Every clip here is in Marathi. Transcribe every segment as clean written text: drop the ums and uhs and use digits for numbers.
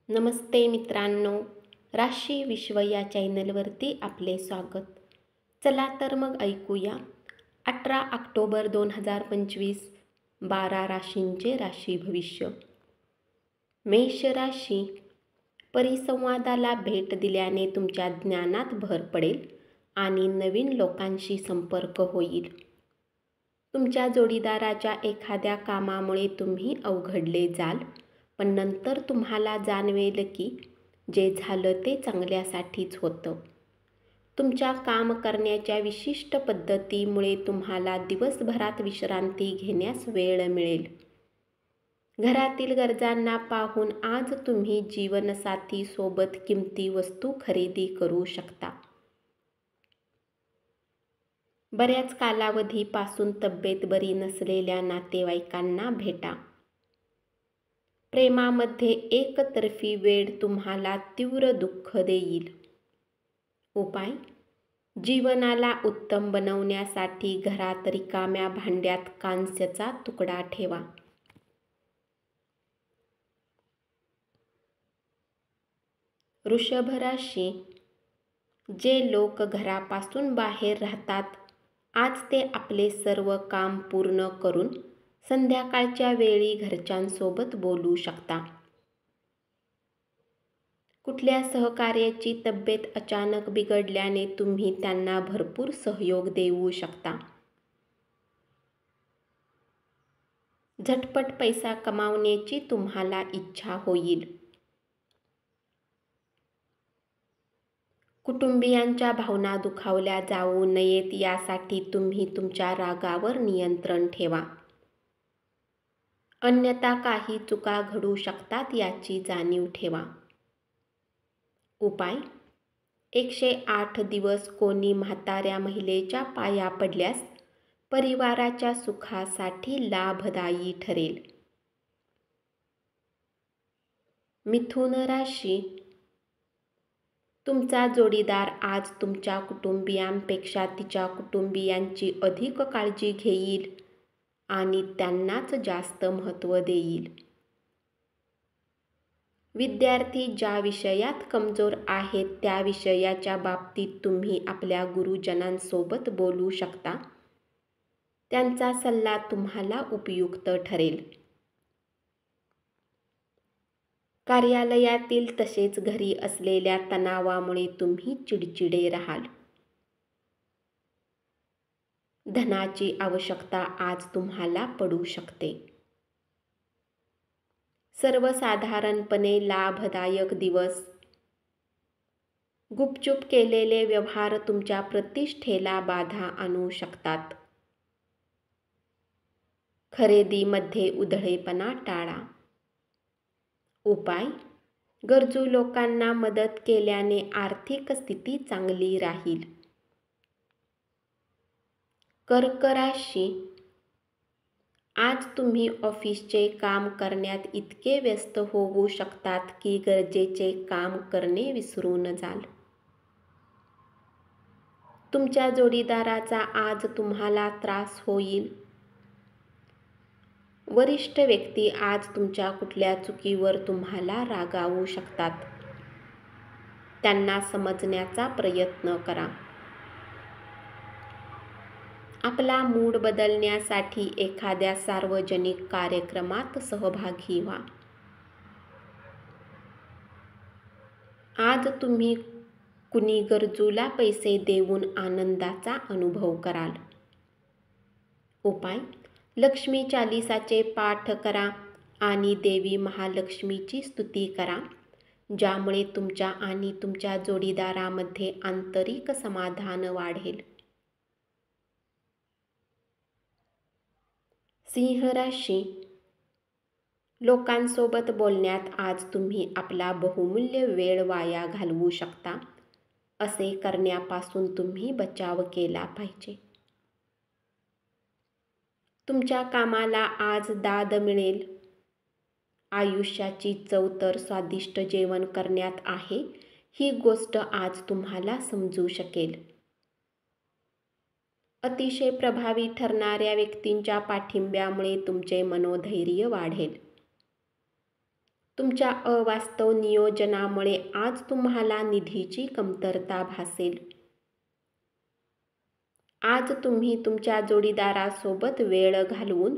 नमस्ते मित्रांनो, राशी विश्व या चॅनलवरती आपले स्वागत. चला तर मग ऐकूया 18 ऑक्टोबर 2025 12 राशींचे राशी भविष्य. मेष राशी. परिसंवादाला भेट दिल्याने तुमच्या ज्ञानात भर पडेल आणि नवीन लोकांशी संपर्क होईल. तुमच्या जोडीदाराच्या एखाद्या कामामुळे तुम्ही अवघडले जाल, पण नंतर तुम्हाला जाणवेल की जे झालं ते चांगल्यासाठीच होतं. तुमच्या काम करण्याच्या विशिष्ट पद्धतीमुळे तुम्हाला दिवसभरात विश्रांती घेण्यास वेळ मिळेल. घरातील गरजांना पाहून आज तुम्ही जीवनसाथी सोबत किमती वस्तू खरेदी करू शकता. बऱ्याच कालावधीपासून तब्येत बरी नसलेल्या नातेवाईकांना भेटा. प्रेमामध्ये एकतर्फी वेळ तुम्हाला तीव्र दुःख देईल. उपाय: जीवनाला उत्तम बनवण्यासाठी घरात रिकाम्या भांड्यात कांस्याचा तुकडा ठेवा. वृषभ राशी. जे लोक घरापासून बाहेर राहतात, आज ते आपले सर्व काम पूर्ण करून संध्याकाळच्या वेळी घरच्यांसोबत बोलू शकता. कुठल्या सहकार्याची तब्येत अचानक बिघडल्याने तुम्ही त्यांना भरपूर सहयोग देऊ शकता. झटपट पैसा कमावण्याची तुम्हाला इच्छा होईल. कुटुंबियांच्या भावना दुखावल्या जाऊ नयेत यासाठी तुम्ही तुमच्या रागावर नियंत्रण ठेवा. अन्यथा काही चुका घडू शकतात याची जाणीव ठेवा. उपाय: 108 दिवस कोणी म्हाताऱ्या महिलेच्या पाया पडल्यास परिवाराच्या सुखासाठी लाभदायी ठरेल. मिथुन राशी. तुमचा जोडीदार आज तुमच्या कुटुंबियांपेक्षा तिच्या कुटुंबियांची अधिक काळजी घेईल आणि त्यांनाच जास्त महत्त्व देईल. विद्यार्थी ज्या विषयात कमजोर आहेत त्या विषयाच्या बाबतीत तुम्ही आपल्या गुरुजनांसोबत बोलू शकता. त्यांचा सल्ला तुम्हाला उपयुक्त ठरेल. कार्यालयातील तसेच घरी असलेल्या तणावामुळे तुम्ही चिडचिडे राहाल. धनाची आवश्यकता आज तुम्हाला पडू शकते. सर्वसाधारणपणे लाभदायक दिवस. गुपचूप केलेले व्यवहार तुमच्या प्रतिष्ठेला बाधा आणू शकतात. खरेदीमध्ये उधळेपणा टाळा. उपाय: गरजू लोकांना मदत केल्याने आर्थिक स्थिती चांगली राहील. कर्क राशी. आज तुम्ही ऑफिसचे काम करण्यात इतके व्यस्त होऊ शकतात की गरजेचे काम करणे विसरून जाल. तुमच्या जोडीदाराचा आज तुम्हाला त्रास होईल. वरिष्ठ व्यक्ती आज तुमच्या कुठल्या चुकीवर तुम्हाला रागावू शकतात. त्यांना समजण्याचा प्रयत्न करा. आपला मूड बदलण्यासाठी एखाद्या सार्वजनिक कार्यक्रमात सहभागी व्हा. आज तुम्ही कुणी गरजूला पैसे देऊन आनंदाचा अनुभव कराल. उपाय: लक्ष्मी चालीसाचे पाठ करा आणि देवी महालक्ष्मीची स्तुती करा, ज्यामुळे तुमच्या आणि तुमच्या जोडीदारामध्ये आंतरिक समाधान वाढेल. सिंह राशी. लोकांसोबत बोलण्यात आज तुम्ही आपला बहुमूल्य वेळ वाया घालवू शकता. असे करण्यापासून तुम्ही बचाव केला पाहिजे. तुमच्या कामाला आज दाद मिळेल. आयुष्याची चव तर स्वादिष्ट जेवण करण्यात आहे, ही गोष्ट आज तुम्हाला समजू शकेल. अतिशय प्रभावी ठरणाऱ्या व्यक्तींच्या पाठिंब्यामुळे तुमचे मनोधैर्य वाढेल. तुमच्या अवास्तव नियोजनामुळे आज तुम्हाला निधीची कमतरता भासेल. आज तुम्ही तुमच्या जोडीदारासोबत वेळ घालवून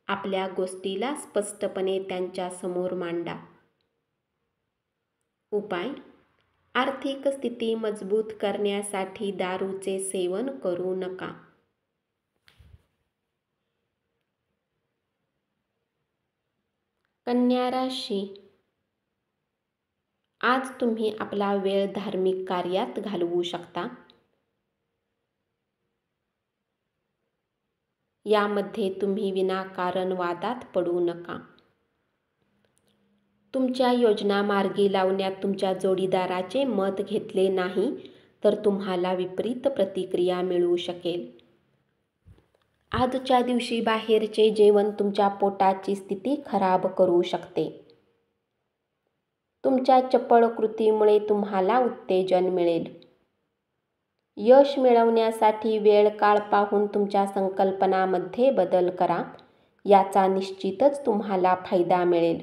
आपल्या गोष्टीला स्पष्टपणे त्यांच्या समोर मांडा. उपाय: आर्थिक स्थिती मजबूत करण्यासाठी दारूचे सेवन करू नका. कन्या राशी, आज तुम्ही आपला वेळ धार्मिक कार्यात घालवू शकता. यामध्ये तुम्ही विनाकारण वादात पडू नका. तुमच्या योजना मार्गी लावण्यात तुमच्या जोडीदाराचे मत घेतले नाही तर तुम्हाला विपरीत प्रतिक्रिया मिळू शकेल. आजच्या दिवशी बाहेरचे जेवण तुमच्या पोटाची स्थिती खराब करू शकते. तुमच्या चपळ कृतीमुळे तुम्हाला उत्तेजन मिळेल. यश मिळवण्यासाठी वेळ काळ पाहून तुमच्या संकल्पनांमध्ये बदल करा. याचा निश्चितच तुम्हाला फायदा मिळेल.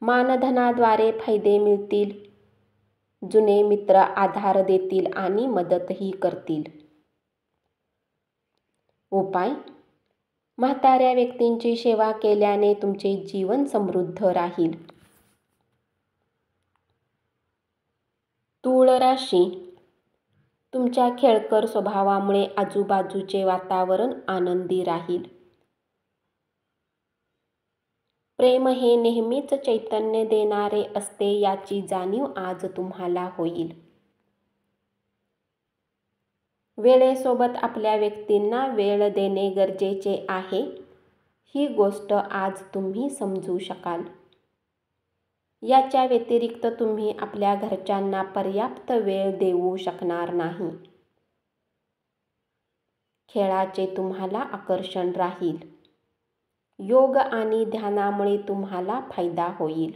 मानधनाद्वारे फायदे मिळतील. जुने मित्र आधार देतील आणि मदतही करतील. उपाय: म्हाताऱ्या व्यक्तींची सेवा केल्याने तुमचे जीवन समृद्ध राहील. तूळ राशी, तुमच्या खेळकर स्वभावामुळे आजूबाजूचे वातावरण आनंदी राहील. प्रेम हे नेहमीच चैतन्य देणारे असते याची जाणीव आज तुम्हाला होईल. वेळेसोबत आपल्या व्यक्तींना वेळ देणे गरजेचे आहे. ही गोष्ट आज तुम्ही समजू शकाल. याच्या व्यतिरिक्त तुम्ही आपल्या घरच्यांना पर्याप्त वेळ देऊ शकणार नाही. खेळाचे तुम्हाला आकर्षण राहील. योग आणि ध्यानामुळे तुम्हाला फायदा होईल.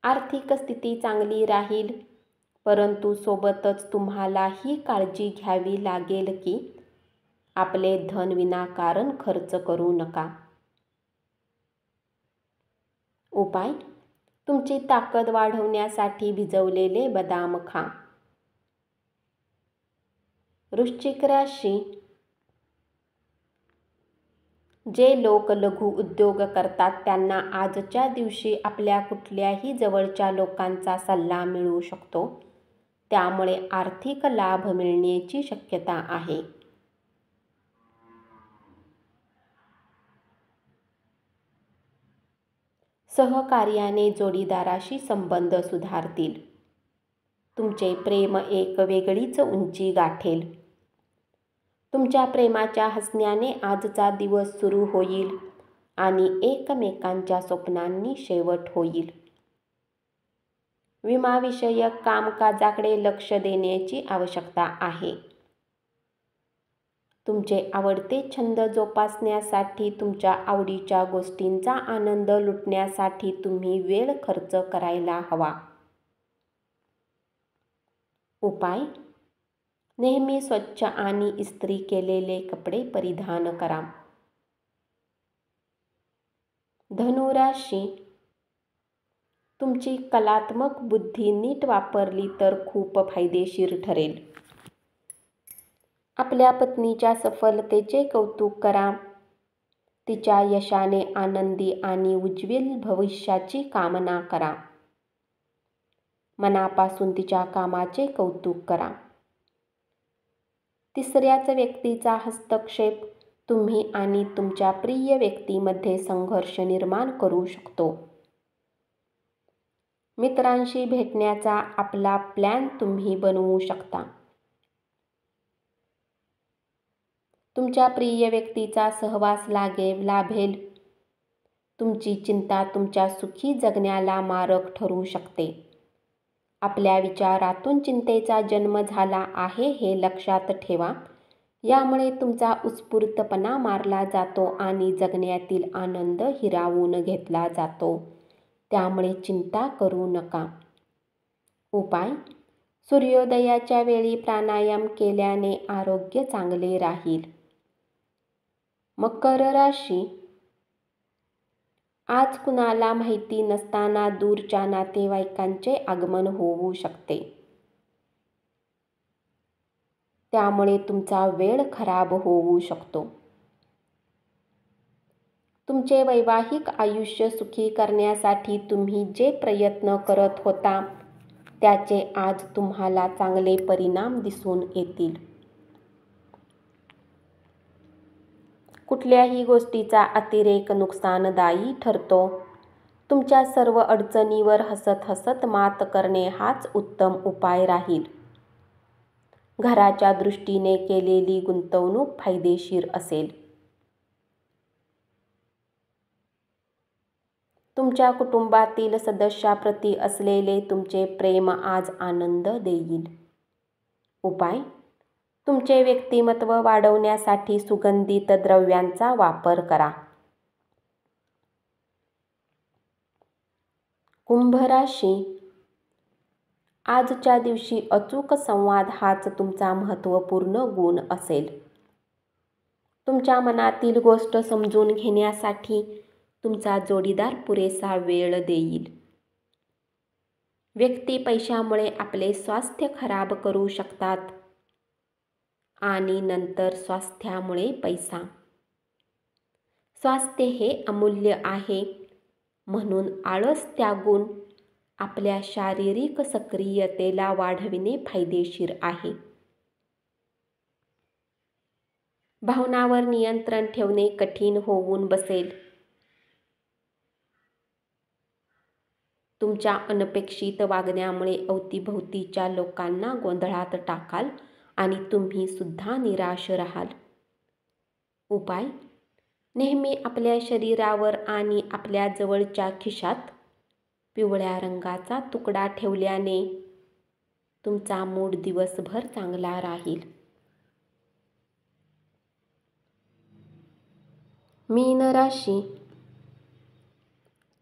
आर्थिक स्थिती चांगली राहील, परंतु सोबतच तुम्हाला ही काळजी घ्यावी लागेल की आपले धन विनाकारण खर्च करू नका. उपाय: तुमची ताकद वाढवण्यासाठी भिजवलेले बदाम खा. वृश्चिक राशी, जे लोक लघु उद्योग करतात त्यांना आजच्या दिवशी आपल्या कुठल्याही जवळच्या लोकांचा सल्ला मिळू शकतो. त्यामुळे आर्थिक लाभ मिळण्याची शक्यता आहे. सहकार्याने जोडीदाराशी संबंध सुधारतील. तुमचे प्रेम एक वेगळीच उंची गाठेल. तुमच्या प्रेमाच्या हसण्याने आजचा दिवस सुरू होईल आणि एकमेकांच्या स्वप्नांनी शेवट होईल. विमाविषयक कामकाजाकडे लक्ष देण्याची आवश्यकता आहे. तुमचे आवडते छंद जोपासण्यासाठी तुमच्या आवडीच्या गोष्टींचा आनंद लुटण्यासाठी तुम्ही वेळ खर्च करायला हवा. उपाय: नेहमी स्वच्छ आणि इस्त्री केलेले कपडे परिधान करा. धनु राशी, तुमची कलात्मक बुद्धी नीट वापरली तर खूप फायदेशीर ठरेल. आपल्या पत्नीच्या सफलतेचे कौतुक करा. तिच्या यशाने आनंदी आणि उज्ज्वल भविष्याची कामना करा. मनापासून तिच्या कामाचे कौतुक करा. तिसऱ्याच व्यक्तीचा हस्तक्षेप तुम्ही आणि तुमच्या प्रिय व्यक्तीमध्ये संघर्ष निर्माण करू शकतो. मित्रांशी भेटण्याचा आपला प्लॅन तुम्ही बनवू शकता. तुमच्या प्रिय व्यक्तीचा सहवास लाभेल. तुमची चिंता तुमच्या सुखी जगण्याला मारक ठरू शकते. आपल्या विचारातून चिंतेचा जन्म झाला आहे हे लक्षात ठेवा. यामुळे तुमचा उत्स्फूर्तपणा मारला जातो आणि जगण्यातील आनंद हिरावून घेतला जातो. त्यामुळे चिंता करू नका. उपाय: सूर्योदयाच्या वेळी प्राणायाम केल्याने आरोग्य चांगले राहील. मकर राशी, आज कुणाला माहिती नसताना दूरच्या नातेवाईकांचे आगमन होऊ शकते. त्यामुळे तुमचा वेळ खराब होऊ शकतो. तुमचे वैवाहिक आयुष्य सुखी करण्यासाठी तुम्ही जे प्रयत्न करत होता त्याचे आज तुम्हाला चांगले परिणाम दिसून येतील. कुठल्याही गोष्टीचा अतिरेक नुकसानदायी ठरतो. तुमच्या सर्व अडचणीवर हसत हसत मात करणे हाच उत्तम उपाय राहील. घराच्या दृष्टीने केलेली गुंतवणूक फायदेशीर असेल. तुमच्या कुटुंबातील सदस्याप्रती असलेले तुमचे प्रेम आज आनंद देईल. उपाय: तुमचे व्यक्तिमत्व वाढवण्यासाठी सुगंधित द्रव्यांचा वापर करा. कुंभ राशी. आजच्या दिवशी अचूक संवाद हाच तुमचा महत्त्वपूर्ण गुण असेल. तुमच्या मनातील गोष्ट समजून घेण्यासाठी तुमचा जोडीदार पुरेसा वेळ देईल. व्यक्ती पैशामुळे आपले स्वास्थ्य खराब करू शकतात आणि नंतर स्वास्थ्यामुळे पैसा. स्वास्थ्य हे अमूल्य आहे, म्हणून आळस त्यागून आपल्या शारीरिक सक्रियतेला वाढविणे फायदेशीर आहे. भावनांवर नियंत्रण ठेवणे कठीण होऊन बसेल. तुमच्या अनपेक्षित वागण्यामुळे अवतीभोवतीच्या लोकांना गोंधळात टाकाल आणि तुम्ही सुद्धा निराश राहाल. उपाय: नेहमी आपल्या शरीरावर आणि आपल्या जवळच्या खिशात पिवळ्या रंगाचा तुकडा ठेवल्याने तुमचा मूड दिवसभर चांगला राहील. मीन राशी.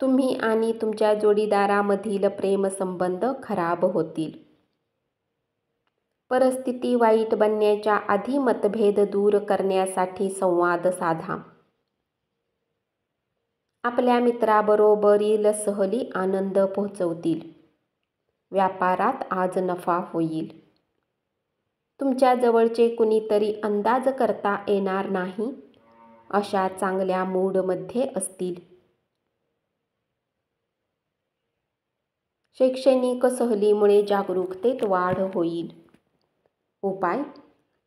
तुम्ही आणि तुमच्या जोडीदारामधील प्रेमसंबंध खराब होतील. परिस्थिती वाईट बनण्याच्या आधी मतभेद दूर करण्यासाठी संवाद साधा. आपल्या मित्राबरोबरील सहली आनंद पोहोचवतील. व्यापारात आज नफा होईल. तुमच्या जवळचे कुणीतरी अंदाज करता येणार नाही अशा चांगल्या मूडमध्ये असतील. शैक्षणिक सहलीमुळे जागरूकतेत वाढ होईल. उपाय: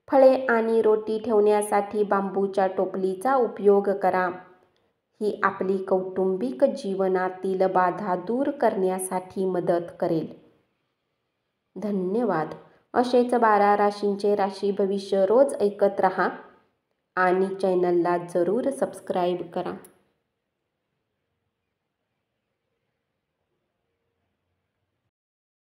फळे आणि रोटी ठेवण्यासाठी बांबूच्या टोपलीचा उपयोग करा. ही आपली कौटुंबिक जीवनातील बाधा दूर करण्यासाठी मदत करेल. धन्यवाद. असेच 12 राशींचे राशी भविष्य रोज ऐकत रहा आणि चॅनलला जरूर सबस्क्राईब करा.